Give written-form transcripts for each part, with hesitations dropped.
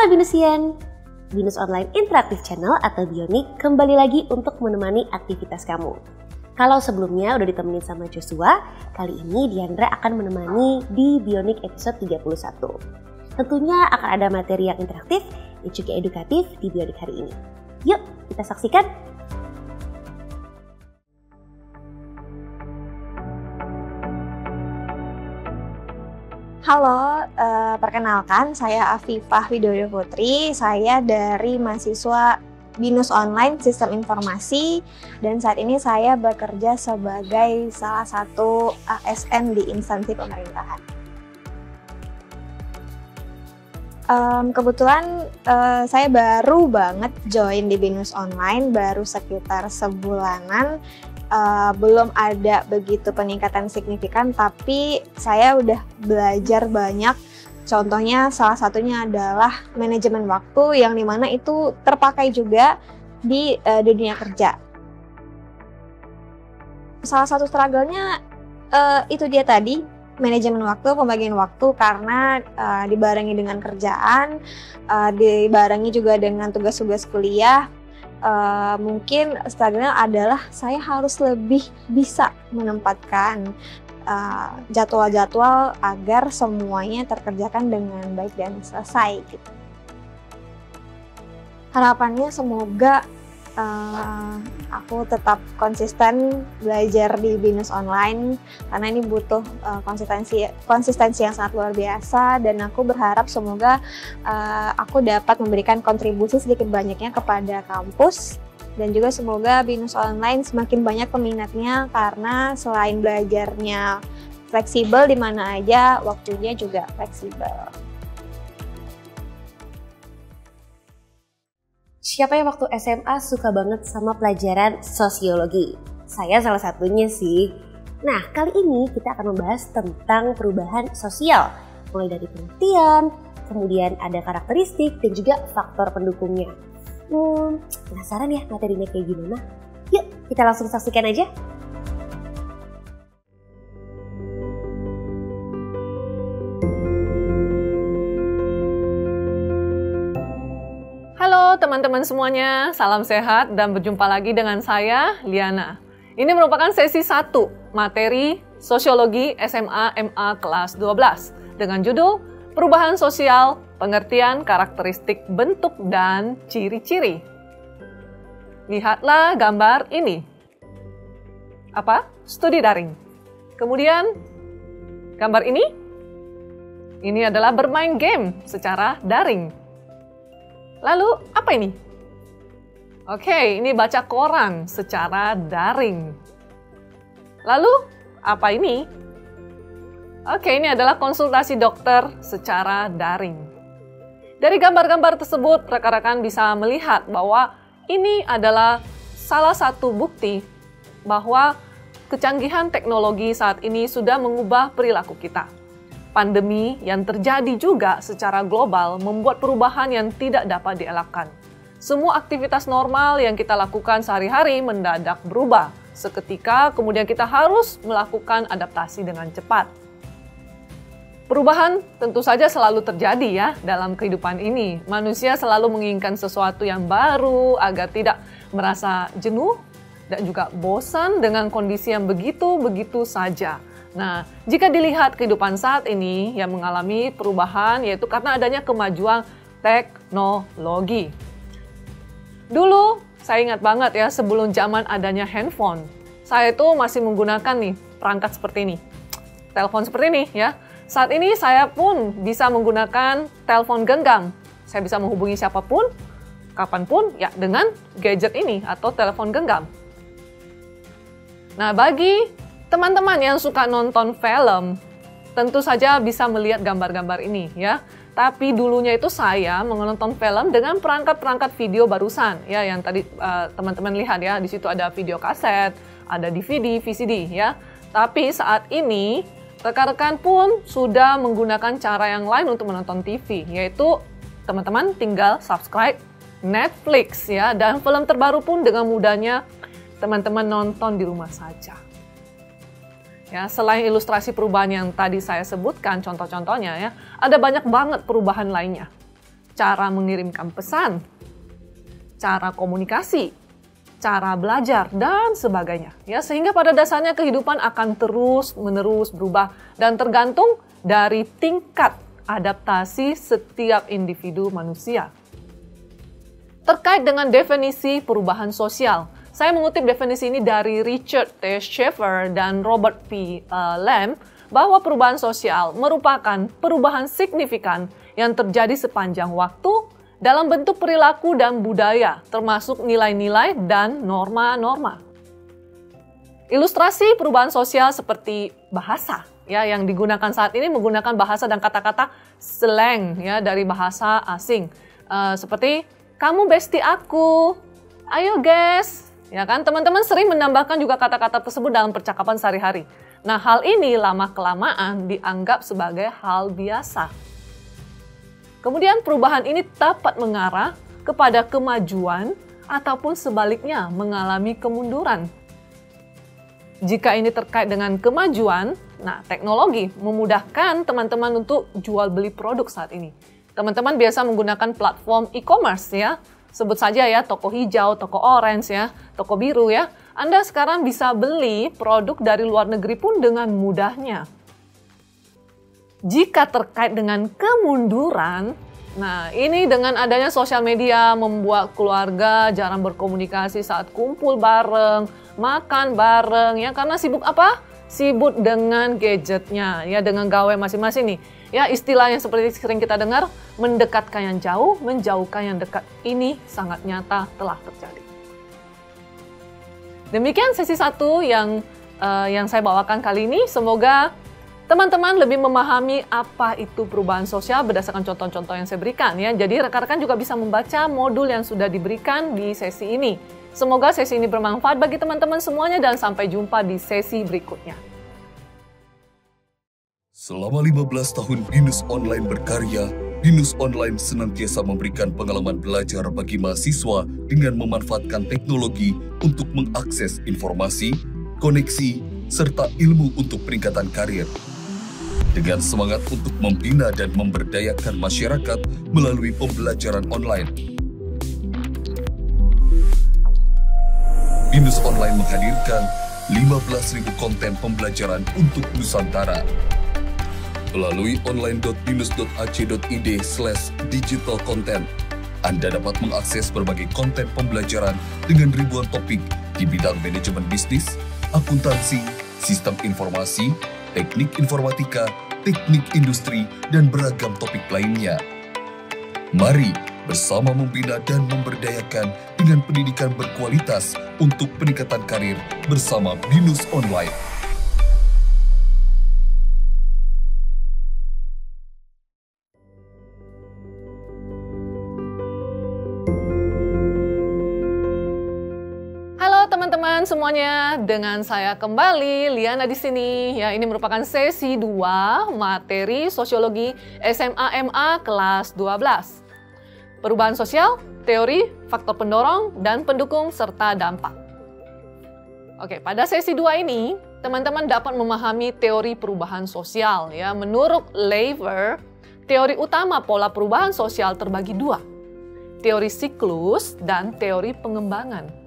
Halo Binusian, Binus Online Interaktif Channel atau Bionik kembali lagi untuk menemani aktivitas kamu. Kalau sebelumnya udah ditemenin sama Joshua, kali ini Diandra akan menemani di Bionik episode 31. Tentunya akan ada materi yang interaktif dan juga edukatif di Bionik hari ini. Yuk kita saksikan! Halo, perkenalkan saya Afifah Widodo Putri, saya dari mahasiswa Binus Online Sistem Informasi dan saat ini saya bekerja sebagai salah satu ASN di instansi pemerintahan. Kebetulan saya baru banget join di Binus Online, baru sekitar sebulanan. Belum ada begitu peningkatan signifikan, tapi saya udah belajar banyak. Contohnya salah satunya adalah manajemen waktu yang dimana itu terpakai juga di dunia kerja. Salah satu struggle-nya itu dia tadi, manajemen waktu, pembagian waktu, karena dibarengi dengan kerjaan, dibarengi juga dengan tugas-tugas kuliah. Mungkin struggle-nya adalah saya harus lebih bisa menempatkan jadwal-jadwal agar semuanya terkerjakan dengan baik dan selesai gitu. Harapannya semoga aku tetap konsisten belajar di Binus Online karena ini butuh konsistensi yang sangat luar biasa, dan aku berharap semoga aku dapat memberikan kontribusi sedikit banyaknya kepada kampus, dan juga semoga Binus Online semakin banyak peminatnya karena selain belajarnya fleksibel di mana aja, waktunya juga fleksibel. Siapa yang waktu SMA suka banget sama pelajaran sosiologi? Saya salah satunya sih. Nah, kali ini kita akan membahas tentang perubahan sosial. Mulai dari pengertian, kemudian ada karakteristik, dan juga faktor pendukungnya. Penasaran ya materinya kayak gimana? Yuk, kita langsung saksikan aja. Halo teman-teman semuanya, salam sehat dan berjumpa lagi dengan saya, Liana. Ini merupakan sesi 1, materi Sosiologi SMA MA kelas 12 dengan judul Perubahan Sosial, Pengertian Karakteristik Bentuk dan Ciri-ciri. Lihatlah gambar ini. Apa? Studi daring. Kemudian, gambar ini? Ini adalah bermain game secara daring. Lalu, apa ini? Oke, ini baca koran secara daring. Lalu, apa ini? Oke, ini adalah konsultasi dokter secara daring. Dari gambar-gambar tersebut, rekan-rekan bisa melihat bahwa ini adalah salah satu bukti bahwa kecanggihan teknologi saat ini sudah mengubah perilaku kita. Pandemi yang terjadi juga secara global membuat perubahan yang tidak dapat dielakkan. Semua aktivitas normal yang kita lakukan sehari-hari mendadak berubah. Seketika kemudian kita harus melakukan adaptasi dengan cepat. Perubahan tentu saja selalu terjadi ya dalam kehidupan ini. Manusia selalu menginginkan sesuatu yang baru agar tidak merasa jenuh dan juga bosan dengan kondisi yang begitu-begitu saja. Nah, jika dilihat kehidupan saat ini yang mengalami perubahan yaitu karena adanya kemajuan teknologi. Dulu, saya ingat banget ya sebelum zaman adanya handphone, saya itu masih menggunakan nih perangkat seperti ini. Telepon seperti ini ya. Saat ini saya pun bisa menggunakan telepon genggam. Saya bisa menghubungi siapapun, kapanpun ya dengan gadget ini atau telepon genggam. Nah, bagi teman-teman yang suka nonton film, tentu saja bisa melihat gambar-gambar ini ya. Tapi dulunya itu saya menonton film dengan perangkat-perangkat video barusan ya, yang tadi teman-teman lihat ya, di situ ada video kaset, ada DVD, VCD ya. Tapi saat ini rekan-rekan pun sudah menggunakan cara yang lain untuk menonton TV, yaitu teman-teman tinggal subscribe Netflix ya, dan film terbaru pun dengan mudahnya teman-teman nonton di rumah saja. Ya, selain ilustrasi perubahan yang tadi saya sebutkan, contoh-contohnya ya, ada banyak banget perubahan lainnya. cara mengirimkan pesan, cara komunikasi, cara belajar, dan sebagainya. Ya, sehingga pada dasarnya kehidupan akan terus-menerus berubah dan tergantung dari tingkat adaptasi setiap individu manusia. Terkait dengan definisi perubahan sosial, saya mengutip definisi ini dari Richard T. Schaefer dan Robert P. Lamb, bahwa perubahan sosial merupakan perubahan signifikan yang terjadi sepanjang waktu dalam bentuk perilaku dan budaya, termasuk nilai-nilai dan norma-norma. Ilustrasi perubahan sosial seperti bahasa, ya, yang digunakan saat ini menggunakan bahasa dan kata-kata slang, ya, dari bahasa asing, seperti kamu bestie aku, ayo guys, ya kan? Teman-teman sering menambahkan juga kata-kata tersebut dalam percakapan sehari-hari. Nah, hal ini lama-kelamaan dianggap sebagai hal biasa. Kemudian perubahan ini dapat mengarah kepada kemajuan ataupun sebaliknya mengalami kemunduran. Jika ini terkait dengan kemajuan, nah, teknologi memudahkan teman-teman untuk jual beli produk saat ini. Teman-teman biasa menggunakan platform e-commerce, ya. Sebut saja ya, toko hijau, toko orange, ya, toko biru, ya. Anda sekarang bisa beli produk dari luar negeri pun dengan mudahnya. Jika terkait dengan kemunduran, nah, ini dengan adanya sosial media membuat keluarga jarang berkomunikasi saat kumpul bareng, makan bareng, ya, karena sibuk apa? Sibuk dengan gadgetnya, ya, dengan gawe masing-masing nih. Ya, istilah yang seperti sering kita dengar, mendekatkan yang jauh, menjauhkan yang dekat. Ini sangat nyata telah terjadi. Demikian sesi 1 yang saya bawakan kali ini. Semoga teman-teman lebih memahami apa itu perubahan sosial berdasarkan contoh-contoh yang saya berikan, ya. Jadi rekan-rekan juga bisa membaca modul yang sudah diberikan di sesi ini. Semoga sesi ini bermanfaat bagi teman-teman semuanya dan sampai jumpa di sesi berikutnya. Selama 15 tahun BINUS Online berkarya, BINUS Online senantiasa memberikan pengalaman belajar bagi mahasiswa dengan memanfaatkan teknologi untuk mengakses informasi, koneksi, serta ilmu untuk peningkatan karir. Dengan semangat untuk membina dan memberdayakan masyarakat melalui pembelajaran online. BINUS Online menghadirkan 15.000 konten pembelajaran untuk Nusantara. Melalui online.binus.ac.id/digital content, Anda dapat mengakses berbagai konten pembelajaran dengan ribuan topik di bidang manajemen bisnis, akuntansi, sistem informasi, teknik informatika, teknik industri, dan beragam topik lainnya. Mari bersama membina dan memberdayakan dengan pendidikan berkualitas untuk peningkatan karir bersama BINUS Online. Teman-teman semuanya, dengan saya kembali Liana di sini. Ya, ini merupakan sesi 2 materi sosiologi SMA MA kelas 12. Perubahan sosial, teori, faktor pendorong dan pendukung serta dampak. Oke, pada sesi 2 ini teman-teman dapat memahami teori perubahan sosial, ya. Menurut Lever, teori utama pola perubahan sosial terbagi 2. Teori siklus dan teori pengembangan.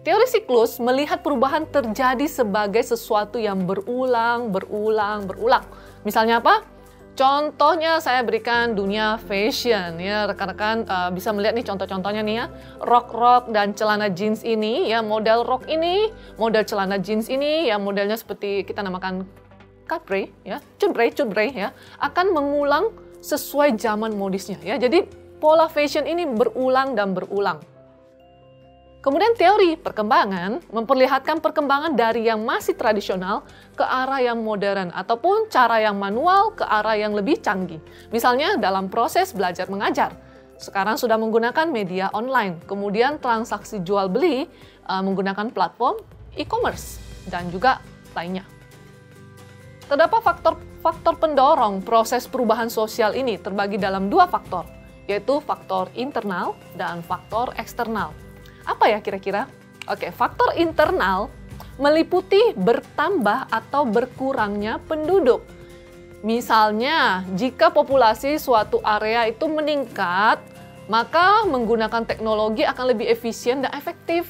Teori siklus melihat perubahan terjadi sebagai sesuatu yang berulang. Misalnya apa? Contohnya saya berikan dunia fashion, ya. Rekan-rekan bisa melihat nih contoh-contohnya nih, ya. Rok dan celana jeans ini, ya, model rok ini, model celana jeans ini, ya, modelnya seperti kita namakan cutbray, ya, cutbray, ya, akan mengulang sesuai zaman modisnya, ya. Jadi pola fashion ini berulang dan berulang. Kemudian teori perkembangan memperlihatkan perkembangan dari yang masih tradisional ke arah yang modern ataupun cara yang manual ke arah yang lebih canggih. Misalnya dalam proses belajar mengajar. Sekarang sudah menggunakan media online, kemudian transaksi jual beli menggunakan platform e-commerce dan juga lainnya. Terdapat faktor pendorong proses perubahan sosial ini terbagi dalam 2 faktor, yaitu faktor internal dan faktor eksternal. Apa ya kira-kira? Oke, faktor internal meliputi bertambah atau berkurangnya penduduk. Misalnya, jika populasi suatu area itu meningkat, maka menggunakan teknologi akan lebih efisien dan efektif.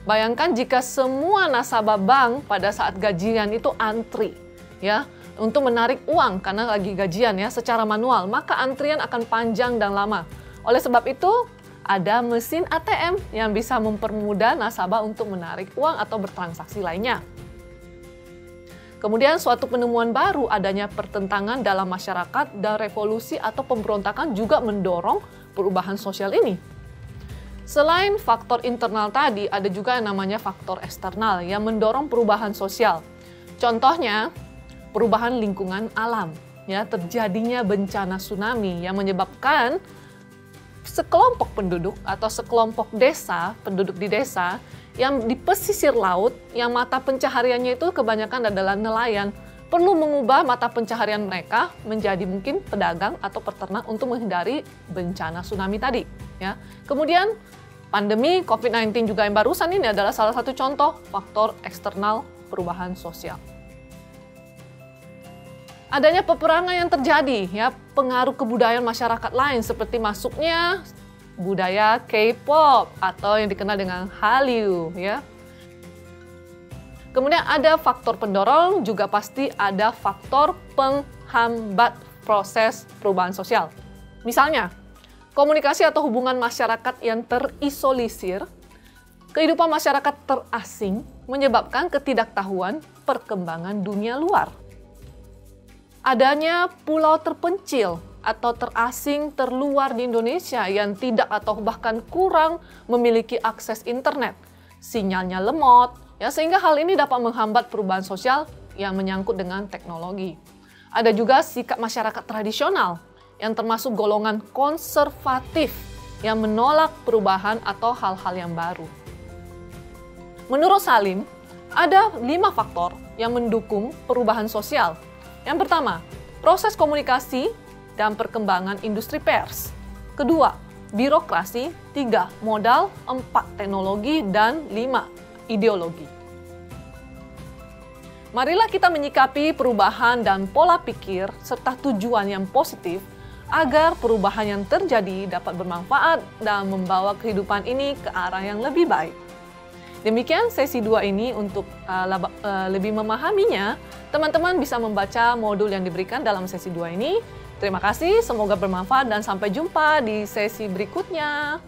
Bayangkan jika semua nasabah bank pada saat gajian itu antri, ya, untuk menarik uang karena lagi gajian ya secara manual, maka antrian akan panjang dan lama. Oleh sebab itu, ada mesin ATM yang bisa mempermudah nasabah untuk menarik uang atau bertransaksi lainnya. Kemudian suatu penemuan baru adanya pertentangan dalam masyarakat dan revolusi atau pemberontakan juga mendorong perubahan sosial ini. Selain faktor internal tadi, ada juga yang namanya faktor eksternal yang mendorong perubahan sosial. Contohnya, perubahan lingkungan alam, ya, terjadinya bencana tsunami yang menyebabkan sekelompok penduduk atau sekelompok desa, penduduk di desa yang di pesisir laut, yang mata pencahariannya itu kebanyakan adalah nelayan, perlu mengubah mata pencaharian mereka menjadi mungkin pedagang atau peternak untuk menghindari bencana tsunami tadi. Ya. Kemudian pandemi COVID-19 juga yang barusan ini adalah salah satu contoh faktor eksternal perubahan sosial. Adanya peperangan yang terjadi, ya, pengaruh kebudayaan masyarakat lain seperti masuknya budaya K-pop atau yang dikenal dengan Hallyu, ya. Kemudian ada faktor pendorong, juga pasti ada faktor penghambat proses perubahan sosial. Misalnya, komunikasi atau hubungan masyarakat yang terisolisir, kehidupan masyarakat terasing menyebabkan ketidaktahuan perkembangan dunia luar. Adanya pulau terpencil atau terasing terluar di Indonesia yang tidak atau bahkan kurang memiliki akses internet, sinyalnya lemot, ya, sehingga hal ini dapat menghambat perubahan sosial yang menyangkut dengan teknologi. Ada juga sikap masyarakat tradisional yang termasuk golongan konservatif yang menolak perubahan atau hal-hal yang baru. Menurut Salim, ada 5 faktor yang mendukung perubahan sosial. Yang pertama, proses komunikasi dan perkembangan industri pers. Kedua, birokrasi. 3, modal. 4, teknologi. Dan 5, ideologi. Marilah kita menyikapi perubahan dan pola pikir serta tujuan yang positif agar perubahan yang terjadi dapat bermanfaat dan membawa kehidupan ini ke arah yang lebih baik. Demikian sesi 2 ini. Untuk lebih memahaminya, teman-teman bisa membaca modul yang diberikan dalam sesi 2 ini. Terima kasih, semoga bermanfaat dan sampai jumpa di sesi berikutnya.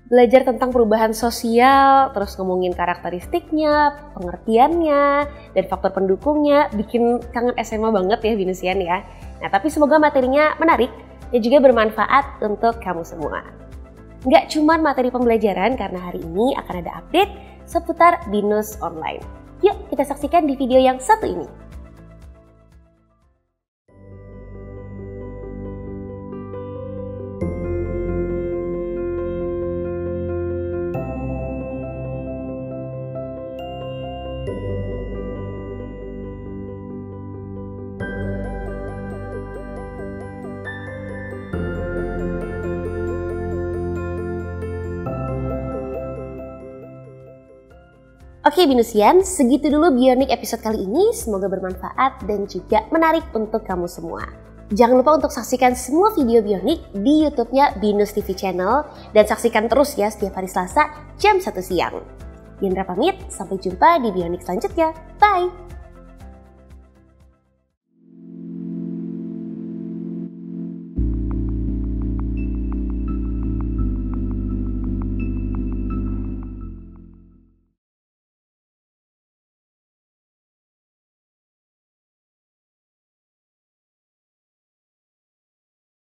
Belajar tentang perubahan sosial, terus ngomongin karakteristiknya, pengertiannya, dan faktor pendukungnya, bikin kangen SMA banget ya Binusian ya. Nah, tapi semoga materinya menarik dan juga bermanfaat untuk kamu semua. Nggak cuma materi pembelajaran, karena hari ini akan ada update seputar Binus Online. Yuk kita saksikan di video yang satu ini. Oke Binusian, segitu dulu Bionik episode kali ini. Semoga bermanfaat dan juga menarik untuk kamu semua. Jangan lupa untuk saksikan semua video Bionik di YouTube-nya Binus TV Channel. Dan saksikan terus ya setiap hari Selasa jam 1 siang. Yendra pamit, sampai jumpa di Bionik selanjutnya. Bye!